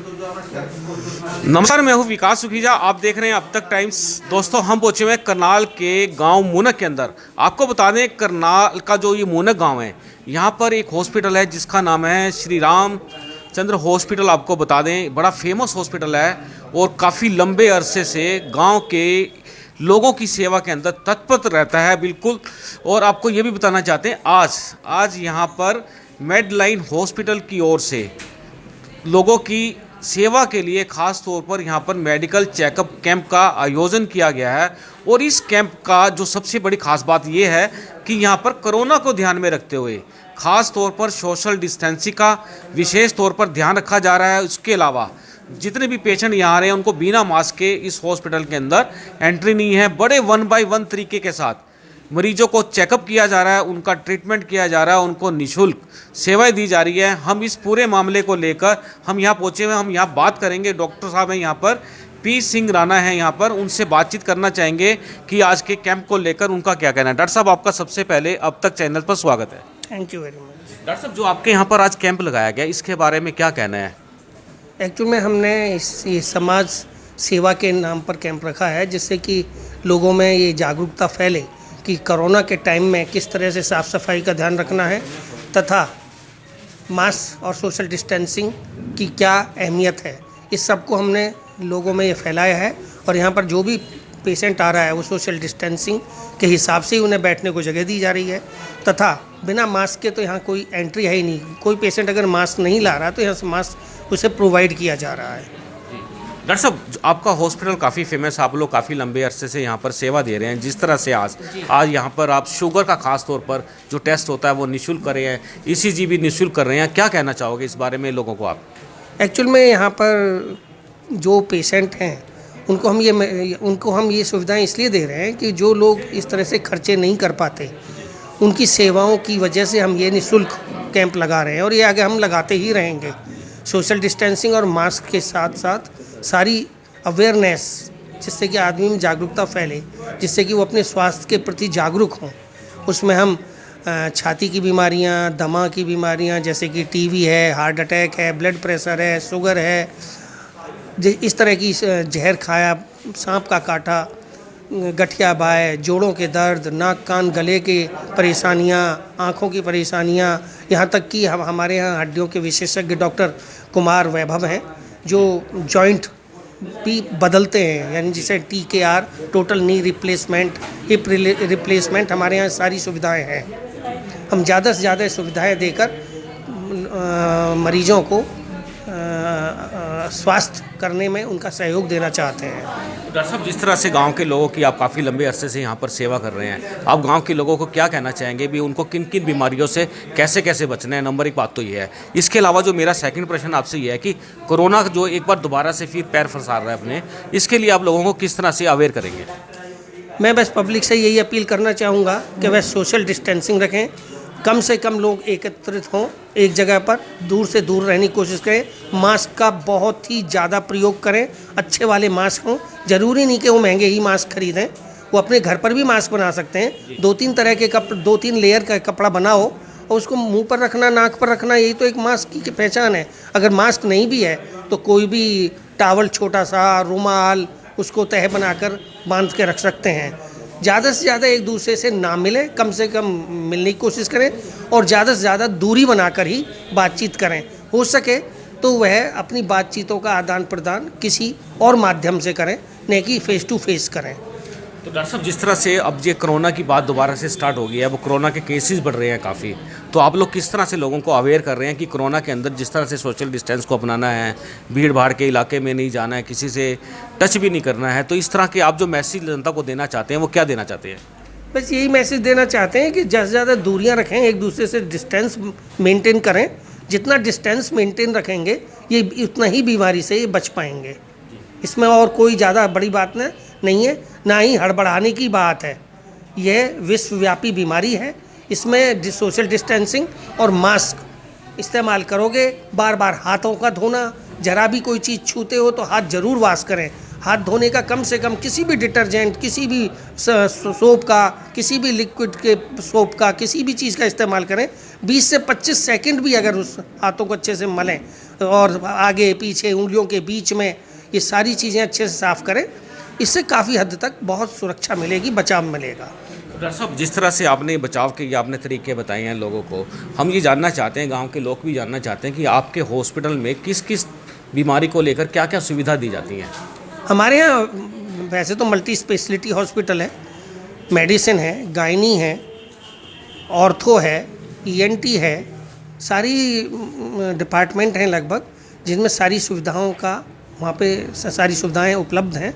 नमस्कार, मैं हूँ विकास सुखीजा। आप देख रहे हैं अब तक टाइम्स। दोस्तों, हम पहुँचे हुए हैं करनाल के गांव मूनक के अंदर। आपको बता दें, करनाल का जो ये मूनक गांव है, यहाँ पर एक हॉस्पिटल है जिसका नाम है श्री राम चंद्र हॉस्पिटल। आपको बता दें, बड़ा फेमस हॉस्पिटल है और काफ़ी लंबे अरसे से गाँव के लोगों की सेवा के अंदर तत्पर रहता है, बिल्कुल। और आपको ये भी बताना चाहते हैं, आज यहाँ पर मेडलाइन हॉस्पिटल की ओर से लोगों की सेवा के लिए खास तौर पर यहाँ पर मेडिकल चेकअप कैंप का आयोजन किया गया है। और इस कैंप का जो सबसे बड़ी खास बात ये है कि यहाँ पर कोरोना को ध्यान में रखते हुए खास तौर पर सोशल डिस्टेंसिंग का विशेष तौर पर ध्यान रखा जा रहा है। उसके अलावा जितने भी पेशेंट यहाँ आ रहे हैं उनको बिना मास्क के इस हॉस्पिटल के अंदर एंट्री नहीं है। बड़े 1 बाय 1 तरीके के साथ मरीजों को चेकअप किया जा रहा है, उनका ट्रीटमेंट किया जा रहा है, उनको निःशुल्क सेवाएं दी जा रही है। हम इस पूरे मामले को लेकर हम यहाँ पहुँचे हुए, हम यहाँ बात करेंगे। डॉक्टर साहब हैं यहाँ पर, पी सिंह राणा है यहाँ पर, उनसे बातचीत करना चाहेंगे कि आज के कैंप को लेकर उनका क्या कहना है। डॉक्टर साहब, आपका सबसे पहले अब तक चैनल पर स्वागत है। Thank you very much. Doctor साहब, जो आपके यहाँ पर आज कैंप लगाया गया, इसके बारे में क्या कहना है? एक्चुअल में हमने ये समाज सेवा के नाम पर कैंप रखा है, जिससे कि लोगों में ये जागरूकता फैले कि कोरोना के टाइम में किस तरह से साफ़ सफाई का ध्यान रखना है तथा मास्क और सोशल डिस्टेंसिंग की क्या अहमियत है। इस सब को हमने लोगों में ये फैलाया है। और यहाँ पर जो भी पेशेंट आ रहा है वो सोशल डिस्टेंसिंग के हिसाब से ही उन्हें बैठने को जगह दी जा रही है तथा बिना मास्क के तो यहाँ कोई एंट्री है ही नहीं। कोई पेशेंट अगर मास्क नहीं ला रहा तो यहाँ से मास्क उसे प्रोवाइड किया जा रहा है। डॉक्टर साहब, आपका हॉस्पिटल काफ़ी फेमस, आप लोग काफ़ी लंबे अरसे से यहाँ पर सेवा दे रहे हैं। जिस तरह से आज यहाँ पर आप शुगर का खास तौर पर जो टेस्ट होता है वो निःशुल्क कर रहे हैं, ईसीजी भी निःशुल्क कर रहे हैं, क्या कहना चाहोगे इस बारे में लोगों को आप? एक्चुअल में यहाँ पर जो पेशेंट हैं उनको हम ये सुविधाएं इसलिए दे रहे हैं कि जो लोग इस तरह से खर्चे नहीं कर पाते, उनकी सेवाओं की वजह से हम ये निःशुल्क कैंप लगा रहे हैं और ये आगे हम लगाते ही रहेंगे। सोशल डिस्टेंसिंग और मास्क के साथ साथ सारी अवेयरनेस, जिससे कि आदमी में जागरूकता फैले, जिससे कि वो अपने स्वास्थ्य के प्रति जागरूक हों। उसमें हम छाती की बीमारियां, दमा की बीमारियां जैसे कि टीबी है, हार्ट अटैक है, ब्लड प्रेशर है, शुगर है, इस तरह की जहर खाया, सांप का काटा, गठिया बाय, जोड़ों के दर्द, नाक कान गले के परेशानियां, आँखों की परेशानियां, यहाँ तक कि हमारे यहाँ हड्डियों के विशेषज्ञ डॉक्टर कुमार वैभव हैं जो जॉइंट भी बदलते हैं, यानी जिसे TKR total knee replacement, hip replacement, हमारे यहाँ सारी सुविधाएं हैं। हम ज़्यादा से ज़्यादा सुविधाएं देकर मरीजों को स्वास्थ्य करने में उनका सहयोग देना चाहते हैं। डॉक्टर साहब, जिस तरह से गांव के लोगों की आप काफ़ी लंबे अरसे से यहाँ पर सेवा कर रहे हैं, आप गांव के लोगों को क्या कहना चाहेंगे भी उनको किन किन बीमारियों से कैसे कैसे बचना है? नंबर एक बात तो ये है। इसके अलावा जो मेरा सेकंड प्रश्न आपसे ये है कि कोरोना जो एक बार दोबारा से फिर पैर फंसा रहा है अपने, इसके लिए आप लोगों को किस तरह से अवेयर करेंगे? मैं बस पब्लिक से यही अपील करना चाहूँगा कि वह सोशल डिस्टेंसिंग रखें, कम से कम लोग एकत्रित हों एक जगह पर, दूर से दूर रहने की कोशिश करें। मास्क का बहुत ही ज़्यादा प्रयोग करें, अच्छे वाले मास्क हों। ज़रूरी नहीं कि वो महंगे ही मास्क खरीदें, वो अपने घर पर भी मास्क बना सकते हैं। 2-3 तरह के 2-3 लेयर का कपड़ा बनाओ और उसको मुंह पर रखना, नाक पर रखना, यही तो एक मास्क की पहचान है। अगर मास्क नहीं भी है तो कोई भी टावल, छोटा सा रुमाल, उसको तह बनाकर बांध के रख सकते हैं। ज़्यादा से ज़्यादा एक दूसरे से ना मिलें, कम से कम मिलने की कोशिश करें और ज़्यादा से ज़्यादा दूरी बनाकर ही बातचीत करें। हो सके तो वह अपनी बातचीतों का आदान प्रदान किसी और माध्यम से करें, न कि फेस टू फेस करें। तो डॉक्टर साहब, जिस तरह से अब ये कोरोना की बात दोबारा से स्टार्ट हो गई है, वो कोरोना के केसेस बढ़ रहे हैं काफ़ी, तो आप लोग किस तरह से लोगों को अवेयर कर रहे हैं कि कोरोना के अंदर जिस तरह से सोशल डिस्टेंस को अपनाना है, भीड़ भाड़ के इलाके में नहीं जाना है, किसी से टच भी नहीं करना है, तो इस तरह के आप जो मैसेज जनता को देना चाहते हैं वो क्या देना चाहते हैं? बस यही मैसेज देना चाहते हैं कि ज़्यादा से ज़्यादा दूरियां रखें, एक दूसरे से डिस्टेंस मेंटेन करें। जितना डिस्टेंस मेंटेन रखेंगे ये उतना ही बीमारी से ये बच पाएंगे। इसमें और कोई ज़्यादा बड़ी बात नहीं है, ना ही हड़बड़ाने की बात है। यह विश्वव्यापी बीमारी है, इसमें सोशल डिस्टेंसिंग और मास्क इस्तेमाल करोगे, बार बार हाथों का धोना, जरा भी कोई चीज़ छूते हो तो हाथ ज़रूर वॉश करें। हाथ धोने का कम से कम किसी भी डिटर्जेंट, किसी भी सोप का, किसी भी लिक्विड के सोप का, किसी भी चीज़ का इस्तेमाल करें। 20 से 25 सेकंड भी अगर उस हाथों को अच्छे से मलें, और आगे पीछे उंगलियों के बीच में, ये सारी चीज़ें अच्छे से साफ़ करें। इससे काफ़ी हद तक बहुत सुरक्षा मिलेगी, बचाव मिलेगा। डॉक्टर साहब, जिस तरह से आपने बचाव के ये आपने तरीके बताए हैं लोगों को, हम ये जानना चाहते हैं, गांव के लोग भी जानना चाहते हैं कि आपके हॉस्पिटल में किस किस बीमारी को लेकर क्या क्या सुविधा दी जाती हैं। हमारे यहाँ वैसे तो मल्टी स्पेशलिटी हॉस्पिटल है, मेडिसिन है, गायनी है, ऑर्थो है, ईएनटी है, सारी डिपार्टमेंट हैं लगभग, जिनमें सारी सुविधाओं का वहाँ पे सारी सुविधाएं उपलब्ध हैं।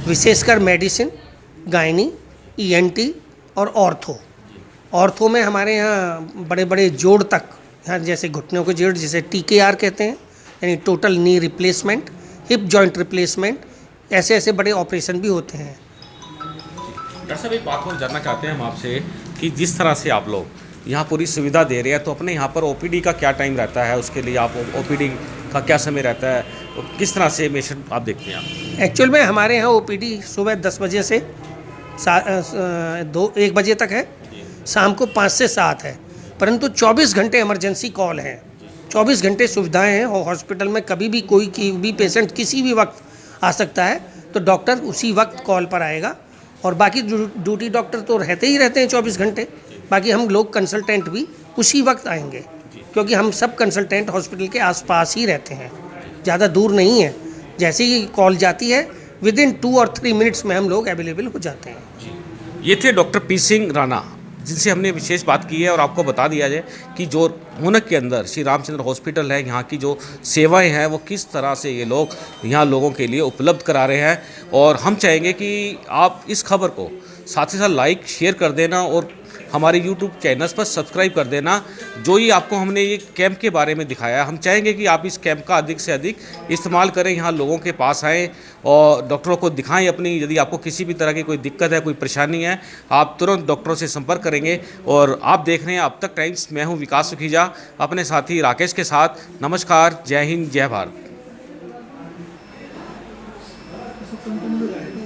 विशेषकर मेडिसिन, गायनी, ईएनटी और ऑर्थो में हमारे यहाँ बड़े बड़े जोड़ तक, यहाँ जैसे घुटनों के जोड़ जिसे टीकेआर कहते हैं, यानी total knee replacement, hip joint replacement, ऐसे ऐसे बड़े ऑपरेशन भी होते हैं। डॉक्टर साहब, एक बात और जानना चाहते हैं हम आपसे कि जिस तरह से आप लोग यहाँ पूरी सुविधा दे रहे हैं, तो अपने यहाँ पर ओपीडी का क्या टाइम रहता है, उसके लिए आप ओपीडी का क्या समय रहता है, और किस तरह से पेशेंट आप देखते हैं आप? एक्चुअल में हमारे यहाँ ओपीडी सुबह 10 बजे से 1 बजे तक है, शाम को 5 से 7 है, परंतु 24 घंटे इमरजेंसी कॉल हैं, 24 घंटे सुविधाएं हैं और हॉस्पिटल में कभी भी कोई भी पेशेंट किसी भी वक्त आ सकता है, तो डॉक्टर उसी वक्त कॉल पर आएगा। और बाकी ड्यूटी डॉक्टर तो रहते ही रहते हैं 24 घंटे, बाकी हम लोग कंसल्टेंट भी उसी वक्त आएंगे, क्योंकि हम सब कंसल्टेंट हॉस्पिटल के आसपास ही रहते हैं, ज़्यादा दूर नहीं है। जैसे ही कॉल जाती है विदिन 2 और 3 मिनट्स में हम लोग अवेलेबल हो जाते हैं। ये थे डॉक्टर पी सिंह राणा, जिनसे हमने विशेष बात की है और आपको बता दिया जाए कि जो मुनक के अंदर श्री रामचंद्र हॉस्पिटल है, यहाँ की जो सेवाएं हैं वो किस तरह से ये लोग यहाँ लोगों के लिए उपलब्ध करा रहे हैं। और हम चाहेंगे कि आप इस खबर को साथ ही साथ लाइक शेयर कर देना और हमारे YouTube चैनल्स पर सब्सक्राइब कर देना। जो ही आपको हमने ये कैंप के बारे में दिखाया, हम चाहेंगे कि आप इस कैंप का अधिक से अधिक इस्तेमाल करें, यहाँ लोगों के पास आएँ और डॉक्टरों को दिखाएं अपनी। यदि आपको किसी भी तरह की कोई दिक्कत है, कोई परेशानी है, आप तुरंत डॉक्टरों से संपर्क करेंगे। और आप देख रहे हैं अब तक टाइम्स, मैं हूँ विकास सुखीजा अपने साथी राकेश के साथ। नमस्कार, जय हिंद, जय भारत।